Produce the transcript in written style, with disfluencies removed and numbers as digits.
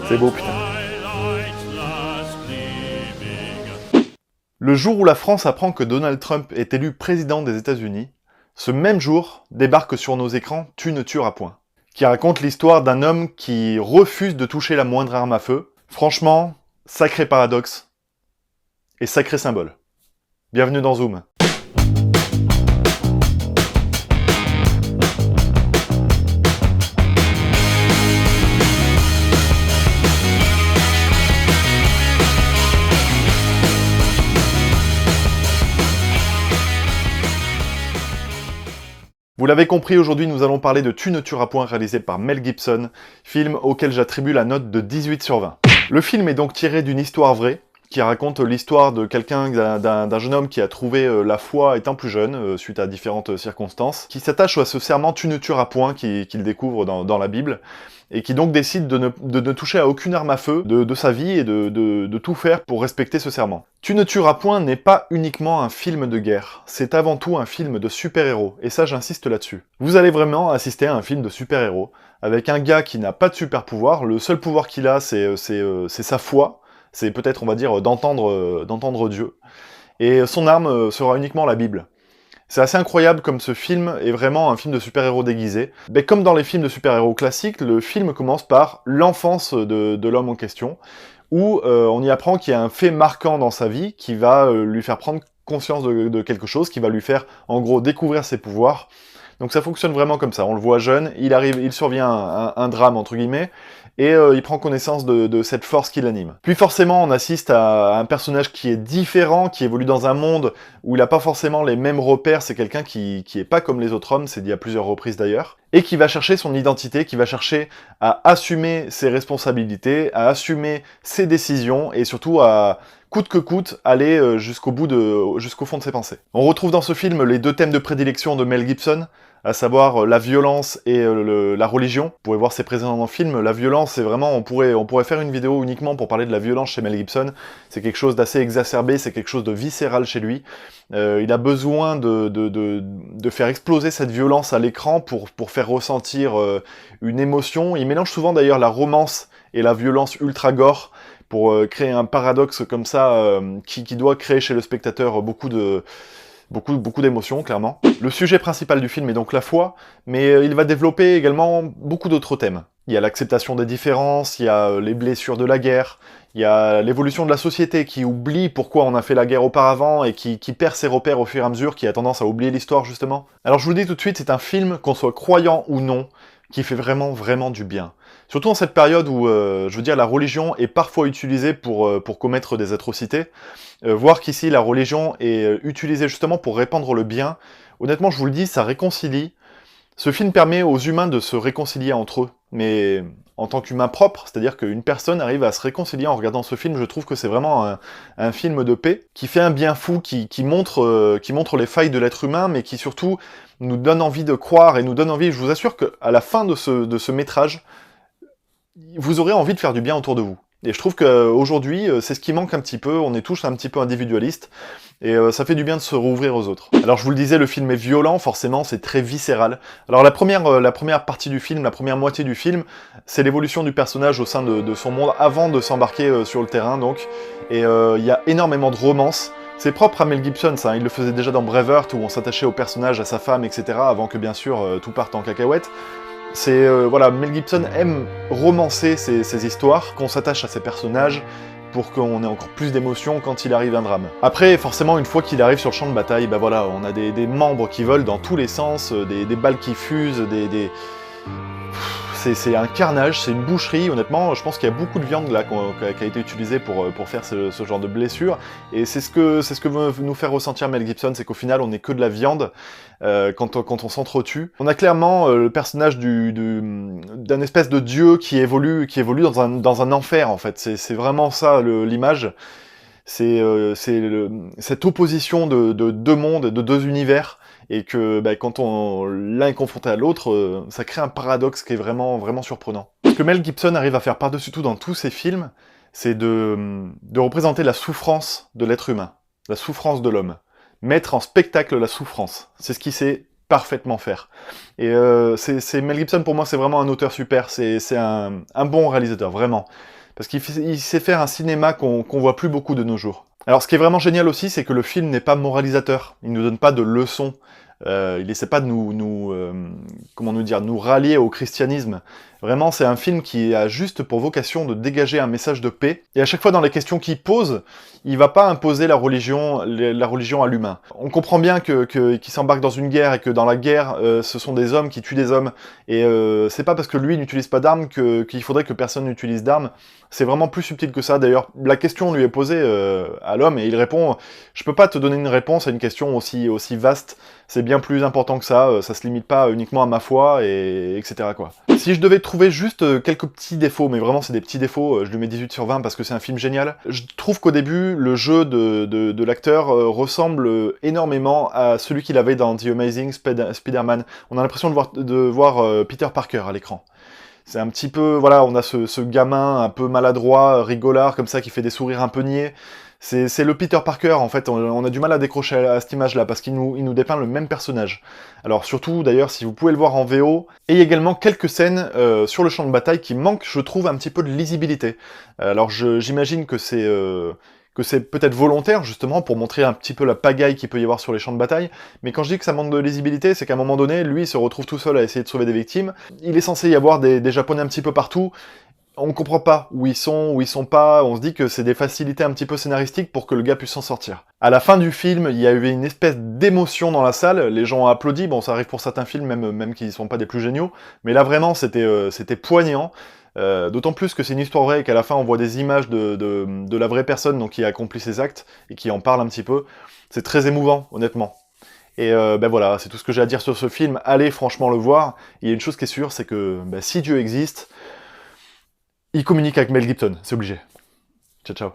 C'est beau, putain. Le jour où la France apprend que Donald Trump est élu président des États-Unis, ce même jour débarque sur nos écrans Tu ne tueras point, qui raconte l'histoire d'un homme qui refuse de toucher la moindre arme à feu. Franchement, sacré paradoxe et sacré symbole. Bienvenue dans Zoom. Vous l'avez compris, aujourd'hui nous allons parler de Tu ne tueras point réalisé par Mel Gibson, film auquel j'attribue la note de 18 sur 20. Le film est donc tiré d'une histoire vraie, qui raconte l'histoire de quelqu'un, d'un jeune homme qui a trouvé la foi étant plus jeune, suite à différentes circonstances, qui s'attache à ce serment Tu ne tueras point qu'il découvre dans la Bible, et qui donc décide de ne toucher à aucune arme à feu de sa vie et de tout faire pour respecter ce serment. Tu ne tueras point n'est pas uniquement un film de guerre, c'est avant tout un film de super-héros, et ça j'insiste là-dessus. Vous allez vraiment assister à un film de super-héros, avec un gars qui n'a pas de super-pouvoir, le seul pouvoir qu'il a c'est sa foi, c'est peut-être, on va dire, d'entendre Dieu. Et son arme sera uniquement la Bible. C'est assez incroyable comme ce film est vraiment un film de super-héros déguisé. Mais comme dans les films de super-héros classiques, le film commence par l'enfance de l'homme en question, où on y apprend qu'il y a un fait marquant dans sa vie qui va lui faire prendre conscience de quelque chose, qui va lui faire, en gros, découvrir ses pouvoirs. Donc ça fonctionne vraiment comme ça, on le voit jeune, il survient un drame, entre guillemets, et il prend connaissance de cette force qui l'anime. Puis forcément, on assiste à un personnage qui est différent, qui évolue dans un monde où il n'a pas forcément les mêmes repères, c'est quelqu'un qui est pas comme les autres hommes, c'est dit à plusieurs reprises d'ailleurs, et qui va chercher son identité, qui va chercher à assumer ses responsabilités, à assumer ses décisions, et surtout à coûte que coûte, aller jusqu'au fond de ses pensées. On retrouve dans ce film les deux thèmes de prédilection de Mel Gibson, à savoir la violence et la religion. Vous pouvez voir c'est présent dans le film. La violence, c'est vraiment, on pourrait faire une vidéo uniquement pour parler de la violence chez Mel Gibson. C'est quelque chose d'assez exacerbé, c'est quelque chose de viscéral chez lui. Il a besoin de faire exploser cette violence à l'écran pour faire ressentir une émotion. Il mélange souvent d'ailleurs la romance et la violence ultra gore, pour créer un paradoxe comme ça, qui doit créer chez le spectateur beaucoup d'émotions, clairement. Le sujet principal du film est donc la foi, mais il va développer également beaucoup d'autres thèmes. Il y a l'acceptation des différences, il y a les blessures de la guerre, il y a l'évolution de la société qui oublie pourquoi on a fait la guerre auparavant et qui perd ses repères au fur et à mesure, qui a tendance à oublier l'histoire justement. Alors je vous le dis tout de suite, c'est un film, qu'on soit croyant ou non, qui fait vraiment, vraiment du bien. Surtout en cette période où, je veux dire, la religion est parfois utilisée pour commettre des atrocités. Voir qu'ici, la religion est utilisée justement pour répandre le bien, honnêtement, je vous le dis, ça réconcilie. Ce film permet aux humains de se réconcilier entre eux, mais en tant qu'humain propre, c'est-à-dire qu'une personne arrive à se réconcilier en regardant ce film. Je trouve que c'est vraiment un film de paix, qui fait un bien fou, qui montre les failles de l'être humain, mais qui surtout nous donne envie de croire et nous donne envie. Je vous assure qu'à la fin de ce métrage, vous aurez envie de faire du bien autour de vous. Et je trouve qu'aujourd'hui, c'est ce qui manque un petit peu, on est tous un petit peu individualistes, et ça fait du bien de se rouvrir aux autres. Alors je vous le disais, le film est violent, forcément, c'est très viscéral. Alors la première partie du film, la première moitié du film, c'est l'évolution du personnage au sein de son monde, avant de s'embarquer sur le terrain, donc. Et il y a énormément de romance. C'est propre à Mel Gibson, ça, il le faisait déjà dans Braveheart, où on s'attachait au personnage, à sa femme, etc., avant que bien sûr tout parte en cacahuète. Voilà, Mel Gibson aime romancer ces histoires, qu'on s'attache à ces personnages, pour qu'on ait encore plus d'émotion quand il arrive un drame. Après, forcément, une fois qu'il arrive sur le champ de bataille, bah voilà, on a des membres qui volent dans tous les sens, des balles qui fusent, c'est un carnage, c'est une boucherie, honnêtement. Je pense qu'il y a beaucoup de viande là qui a été utilisée pour faire ce genre de blessure. Et c'est ce que veut nous faire ressentir Mel Gibson, c'est qu'au final, on n'est que de la viande quand on s'entretue. On a clairement le personnage d'un espèce de dieu qui évolue dans un enfer, en fait. C'est vraiment ça l'image. C'est cette opposition de deux mondes, de deux univers, et que quand l'un est confronté à l'autre, ça crée un paradoxe qui est vraiment, vraiment surprenant. Ce que Mel Gibson arrive à faire par-dessus tout dans tous ses films, c'est de représenter la souffrance de l'être humain, la souffrance de l'homme. Mettre en spectacle la souffrance. C'est ce qu'il sait parfaitement faire. Et Mel Gibson, pour moi, c'est vraiment un auteur super, c'est un bon réalisateur, vraiment. Parce qu'il sait faire un cinéma qu'on voit plus beaucoup de nos jours. Alors ce qui est vraiment génial aussi, c'est que le film n'est pas moralisateur, il ne nous donne pas de leçons, il essaie pas de nous rallier au christianisme. Vraiment, c'est un film qui a juste pour vocation de dégager un message de paix. Et à chaque fois, dans les questions qu'il pose, il va pas imposer la religion à l'humain. On comprend bien qu'il s'embarque dans une guerre et que dans la guerre, ce sont des hommes qui tuent des hommes. Et c'est pas parce que lui n'utilise pas d'armes qu'il faudrait que personne n'utilise d'armes. C'est vraiment plus subtil que ça. D'ailleurs, la question lui est posée à l'homme et il répond « Je peux pas te donner une réponse à une question aussi vaste. C'est bien plus important que ça se limite pas uniquement à ma foi, etc. quoi. » Si je devais trouver juste quelques petits défauts, mais vraiment c'est des petits défauts, je lui mets 18 sur 20 parce que c'est un film génial, je trouve qu'au début, le jeu de l'acteur ressemble énormément à celui qu'il avait dans The Amazing Spider-Man. On a l'impression de voir Peter Parker à l'écran. C'est un petit peu, voilà, on a ce gamin un peu maladroit, rigolard, comme ça, qui fait des sourires un peu niais. C'est le Peter Parker, en fait, on a du mal à décrocher à cette image-là, parce qu'il nous dépeint le même personnage. Alors surtout, d'ailleurs, si vous pouvez le voir en VO, et il y a également quelques scènes sur le champ de bataille qui manquent, je trouve, un petit peu de lisibilité. Alors j'imagine que c'est peut-être volontaire, justement, pour montrer un petit peu la pagaille qu'il peut y avoir sur les champs de bataille, mais quand je dis que ça manque de lisibilité, c'est qu'à un moment donné, lui, il se retrouve tout seul à essayer de sauver des victimes, il est censé y avoir des Japonais un petit peu partout, on ne comprend pas où ils sont pas, on se dit que c'est des facilités un petit peu scénaristiques pour que le gars puisse s'en sortir. À la fin du film, il y a eu une espèce d'émotion dans la salle, les gens ont applaudi, bon ça arrive pour certains films, même qui ne sont pas des plus géniaux, mais là vraiment c'était poignant, d'autant plus que c'est une histoire vraie et qu'à la fin on voit des images de la vraie personne donc, qui a accompli ses actes et qui en parle un petit peu. C'est très émouvant, honnêtement. Et ben voilà, c'est tout ce que j'ai à dire sur ce film. Allez franchement le voir. Il y a une chose qui est sûre, c'est que si Dieu existe, il communique avec Mel Gibson, c'est obligé. Ciao, ciao.